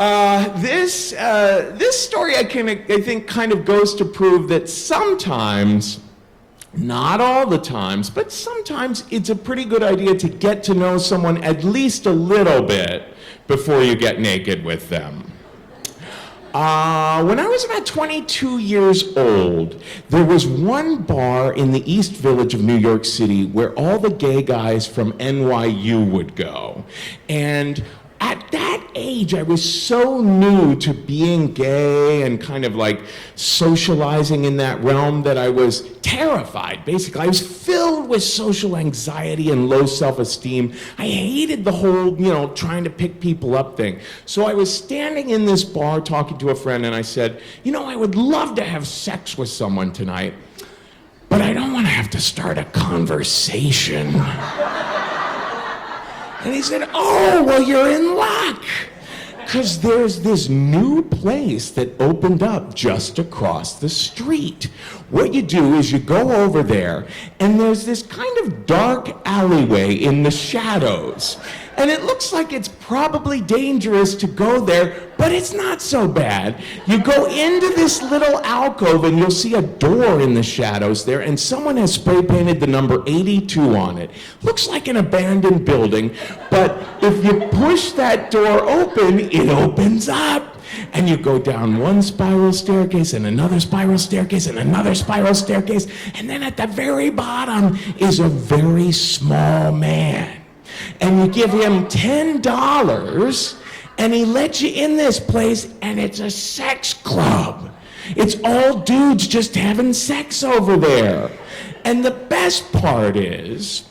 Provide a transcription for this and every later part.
This story I think kind of goes to prove that sometimes, not all the times, but sometimes it's a pretty good idea to get to know someone at least a little bit before you get naked with them. When I was about 22 years old, there was one bar in the East Village of New York City where all the gay guys from NYU would go. And at that age, I was so new to being gay and kind of like socializing in that realm that I was terrified, basically. I was filled with social anxiety and low self-esteem. I hated the whole, trying to pick people up thing. So I was standing in this bar talking to a friend and I said, I would love to have sex with someone tonight, but I don't want to have to start a conversation. And he said, oh, well, you're in luck. Because there's this new place that opened up just across the street. What you do is you go over there, and there's this kind of dark alleyway in the shadows. And it looks like it's probably dangerous to go there, but it's not so bad. You go into this little alcove, and you'll see a door in the shadows there, and someone has spray painted the number 82 on it. Looks like an abandoned building, but if you push that door open, it opens up. And you go down one spiral staircase and another spiral staircase and another spiral staircase, and then at the very bottom is a very small man. And you give him $10, and he lets you in this place, and it's a sex club. It's all dudes just having sex over there. And the best part is,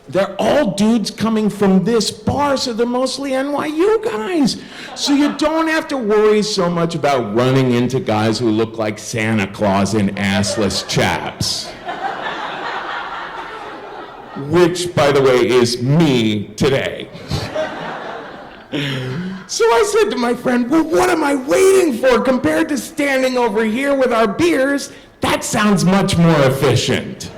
they're all dudes coming from this bar, so they're mostly NYU guys. So you don't have to worry so much about running into guys who look like Santa Claus in assless chaps. Which, by the way, is me today. So I said to my friend, well, what am I waiting for? Compared to standing over here with our beers, that sounds much more efficient.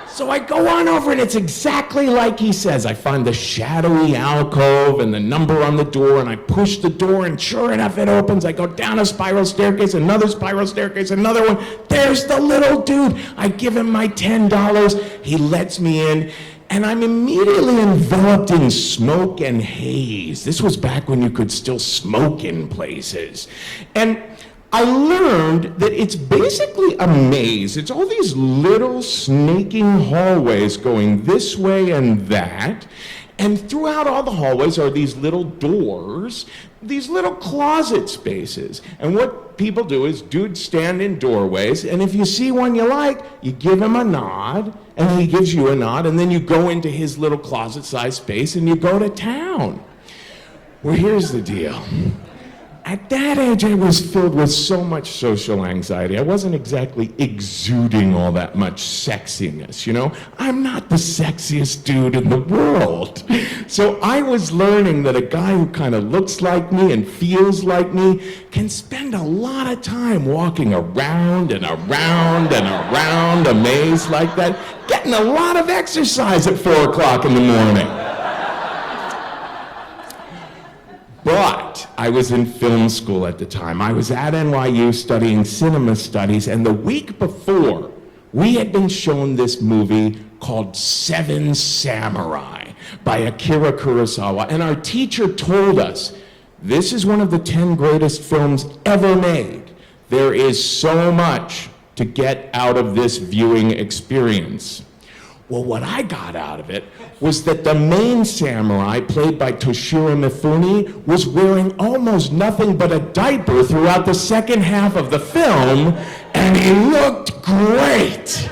So I go on over, and it's exactly like he says. I find the shadowy alcove and the number on the door, and I push the door, and sure enough, it opens. I go down a spiral staircase, another spiral staircase, another one. There's the little dude. I give him my $10. He lets me in, and I'm immediately enveloped in smoke and haze. This was back when you could still smoke in places. And I learned that it's basically a maze. It's all these little snaking hallways going this way and that. And throughout all the hallways are these little doors, these little closet spaces. And what people do is dudes stand in doorways, and if you see one you like, you give him a nod, and he gives you a nod, and then you go into his little closet-sized space and you go to town. Well, here's the deal. At that age, I was filled with so much social anxiety. I wasn't exactly exuding all that much sexiness, I'm not the sexiest dude in the world. So I was learning that a guy who kind of looks like me and feels like me can spend a lot of time walking around and around and around a maze like that, getting a lot of exercise at 4 o'clock in the morning. But I was in film school at the time. I was at NYU studying cinema studies, and the week before, we had been shown this movie called Seven Samurai by Akira Kurosawa, and our teacher told us, this is one of the 10 greatest films ever made. There is so much to get out of this viewing experience. Well, what I got out of it was that the main samurai, played by Toshiro Mifune, was wearing almost nothing but a diaper throughout the second half of the film, and he looked great.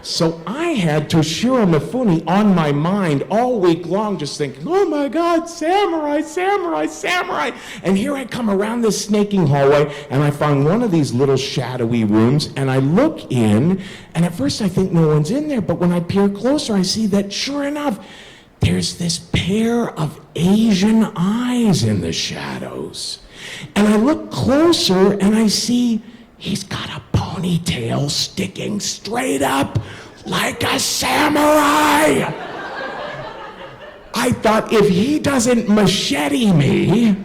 So I had Toshiro Mifune on my mind all week long, just thinking, oh my God, samurai, samurai, samurai. And here I come around this snaking hallway, and I find one of these little shadowy rooms, and I look in, and at first I think no one's in there, but when I peer closer, I see that sure enough, there's this pair of Asian eyes in the shadows. And I look closer, and I see he's got a ponytail sticking straight up like a samurai. I I thought, if he doesn't machete me,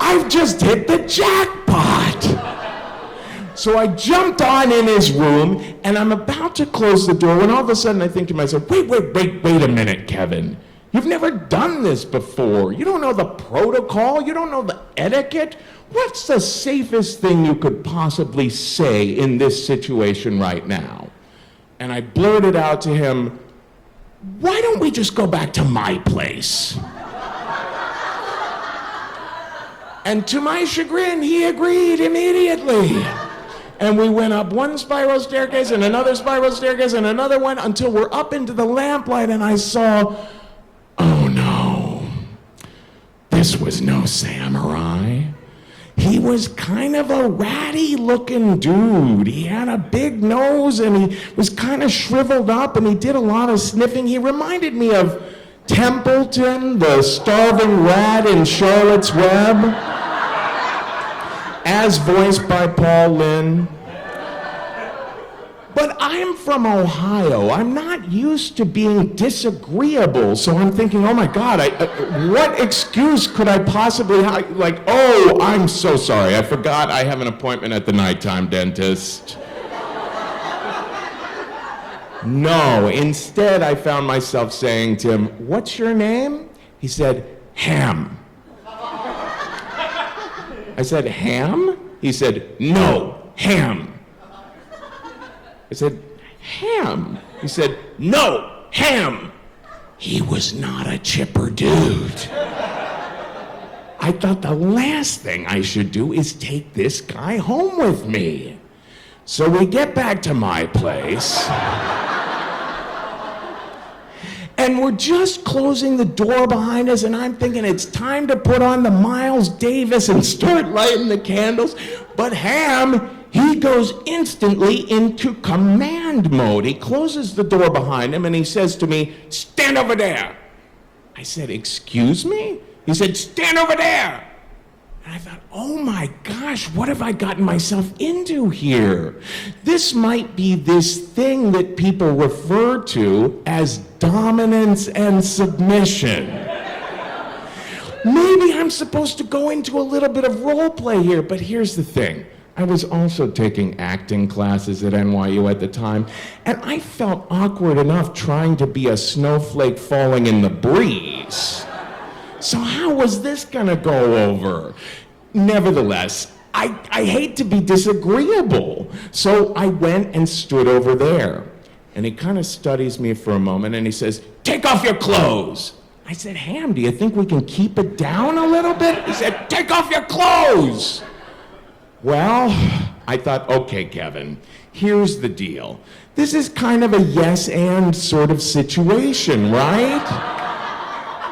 I've just hit the jackpot. So I jumped on in his room, and I'm about to close the door when all of a sudden I think to myself, wait a minute, Kevin. You've never done this before. You don't know the protocol. You don't know the etiquette. What's the safest thing you could possibly say in this situation right now? And I blurted out to him, why don't we just go back to my place? And to my chagrin, he agreed immediately. And we went up one spiral staircase and another spiral staircase and another one until we're up into the lamplight, and I saw, oh no, this was no samurai. He was kind of a ratty looking dude. He had a big nose and he was kind of shriveled up and he did a lot of sniffing. He reminded me of Templeton, the starving rat in Charlotte's Web, as voiced by Paul Lynde. But I'm from Ohio. I'm not used to being disagreeable, so I'm thinking, oh my God, what excuse could I possibly have? Like, oh, I'm so sorry. I forgot I have an appointment at the nighttime dentist. No, instead I found myself saying to him, what's your name? He said, Ham. I said, Ham? He said, no, Ham. I said, Ham. He said, no, Ham. He was not a chipper dude. I thought the last thing I should do is take this guy home with me. So we get back to my place. And we're just closing the door behind us, and I'm thinking it's time to put on the Miles Davis and start lighting the candles. But Ham, he goes instantly into command mode. He closes the door behind him and he says to me, stand over there. I said, excuse me? He said, stand over there. And I thought, oh my gosh, what have I gotten myself into here? This might be this thing that people refer to as dominance and submission. Maybe I'm supposed to go into a little bit of role play here, but here's the thing. I was also taking acting classes at NYU at the time, and I felt awkward enough trying to be a snowflake falling in the breeze. So how was this gonna go over? Nevertheless, I hate to be disagreeable, so I went and stood over there. And he kind of studies me for a moment, and he says, take off your clothes. I said, Ham, do you think we can keep it down a little bit? He said, take off your clothes. Well, I thought, okay, Kevin, here's the deal. This is kind of a yes and sort of situation, right?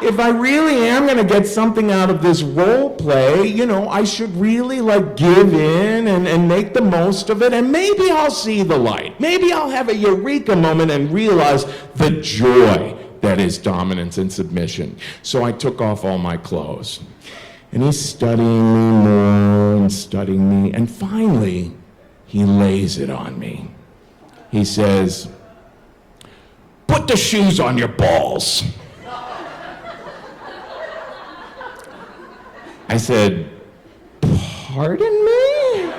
If I really am gonna get something out of this role play, you know, I should really give in and make the most of it, and maybe I'll see the light. Maybe I'll have a eureka moment and realize the joy that is dominance and submission. So I took off all my clothes. And he's studying me more and studying me, and finally, he lays it on me. He says, put the shoes on your balls. I said, pardon me?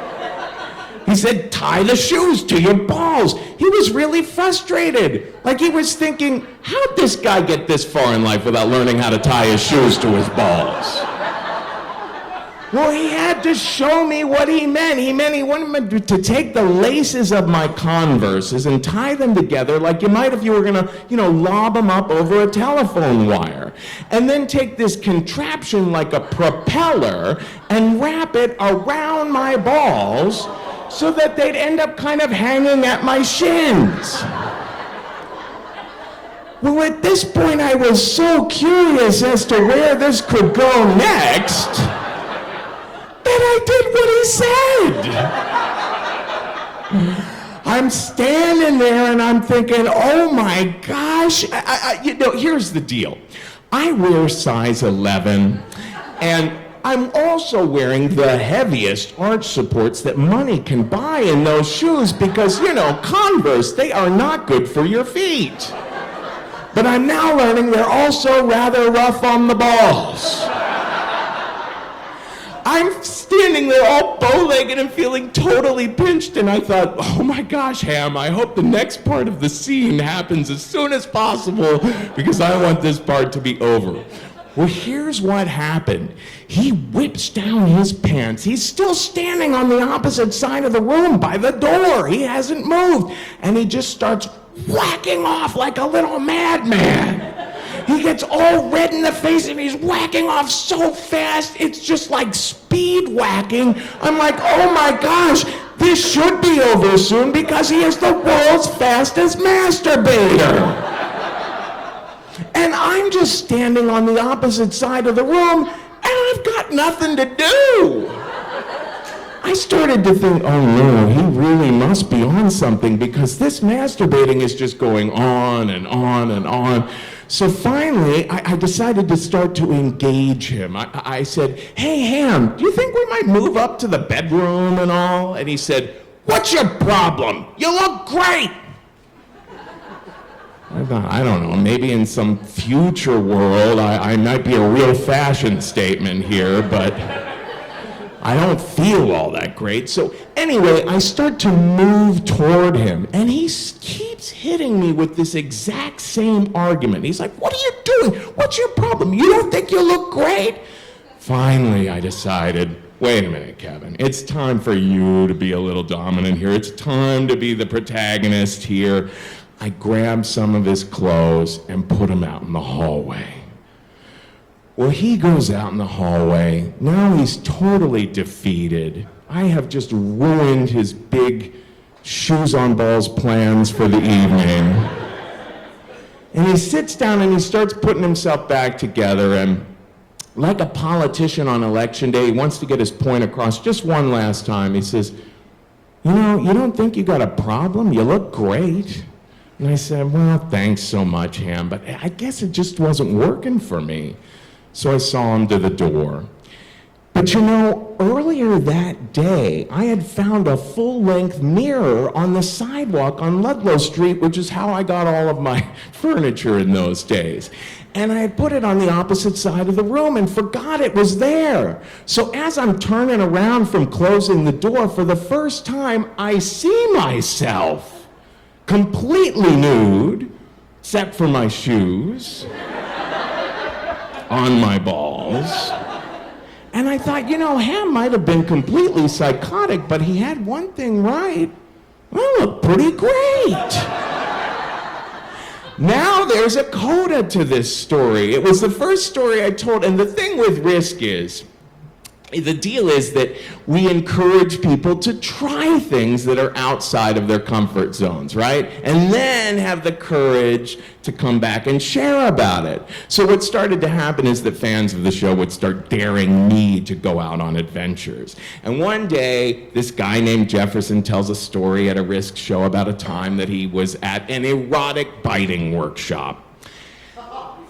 He said, tie the shoes to your balls. He was really frustrated. Like he was thinking, how'd this guy get this far in life without learning how to tie his shoes to his balls? Well, he had to show me what he meant. He wanted me to take the laces of my Converses and tie them together like you might if you were gonna, lob them up over a telephone wire. And then take this contraption like a propeller and wrap it around my balls so that they'd end up kind of hanging at my shins. Well, at this point, I was so curious as to where this could go next that I did what he said. I'm standing there and I'm thinking, oh my gosh, here's the deal. I wear size 11, and I'm also wearing the heaviest arch supports that money can buy in those shoes because, Converse, they are not good for your feet. But I'm now learning they're also rather rough on the balls. I'm standing there all bow-legged and feeling totally pinched, and I thought, oh my gosh, Ham, I hope the next part of the scene happens as soon as possible because I want this part to be over. Well, here's what happened. He whips down his pants. He's still standing on the opposite side of the room by the door. He hasn't moved. And he just starts whacking off like a little madman. He gets all red in the face and he's whacking off so fast, it's just like speed whacking. I'm like, oh my gosh, this should be over soon because he is the world's fastest masturbator. And I'm just standing on the opposite side of the room and I've got nothing to do. I started to think, oh no, he really must be on something because this masturbating is just going on and on and on. So finally, I decided to start to engage him. I said, hey, Ham, do you think we might move up to the bedroom and all? And he said, what's your problem? You look great. I thought, I don't know, maybe in some future world, I might be a real fashion statement here, but I don't feel all that great. So anyway, I start to move toward him, and he keeps hitting me with this exact same argument. He's like, what are you doing? What's your problem? You don't think you look great? Finally, I decided, wait a minute, Kevin. It's time for you to be a little dominant here. It's time to be the protagonist here. I grabbed some of his clothes and put them out in the hallway. Well, he goes out in the hallway. Now he's totally defeated. I have just ruined his big shoes on balls plans for the evening. And he sits down and he starts putting himself back together, and like a politician on election day, he wants to get his point across just one last time. He says, you know, you don't think you got a problem? You look great. And I said, well, thanks so much, Ham, but I guess it just wasn't working for me. So I saw him to the door. But you know, earlier that day, I had found a full-length mirror on the sidewalk on Ludlow Street, which is how I got all of my furniture in those days. And I had put it on the opposite side of the room and forgot it was there. So as I'm turning around from closing the door, for the first time, I see myself completely nude, except for my shoes, on my balls. And I thought, you know, Ham might have been completely psychotic, but he had one thing right. I look pretty great. Now there's a coda to this story. It was the first story I told, and the thing with Risk is, the deal is that we encourage people to try things that are outside of their comfort zones, right? And then have the courage to come back and share about it. So what started to happen is that fans of the show would start daring me to go out on adventures. And one day, this guy named Jefferson tells a story at a Risk show about a time that he was at an erotic biting workshop.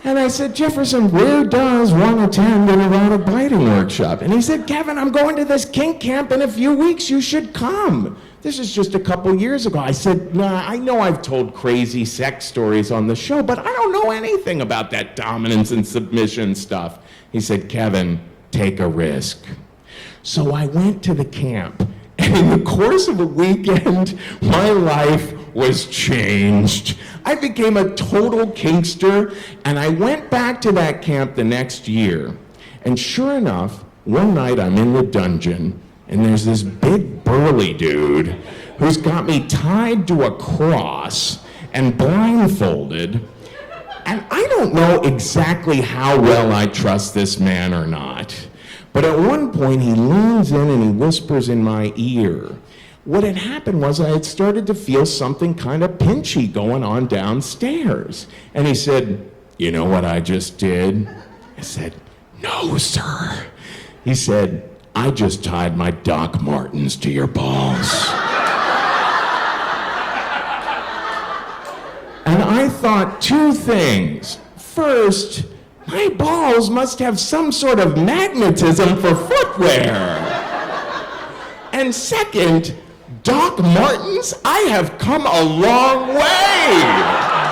And I said, Jefferson, where does one attend an erotic biting workshop? And he said, Kevin, I'm going to this kink camp in a few weeks. You should come. This is just a couple years ago. I said, nah, I know I've told crazy sex stories on the show, but I don't know anything about that dominance and submission stuff. He said, Kevin, take a risk. So I went to the camp. And in the course of a weekend, my life was changed. I became a total kinkster, and I went back to that camp the next year. And sure enough, one night I'm in the dungeon, and there's this big burly dude who's got me tied to a cross and blindfolded. And I don't know exactly how well I trust this man or not. But at one point, he leans in and he whispers in my ear. What had happened was I had started to feel something kind of pinchy going on downstairs. And he said, you know what I just did? I said, no, sir. He said, I just tied my Doc Martens to your balls. And I thought two things. First, my balls must have some sort of magnetism for footwear. And second, Doc Martens, I have come a long way.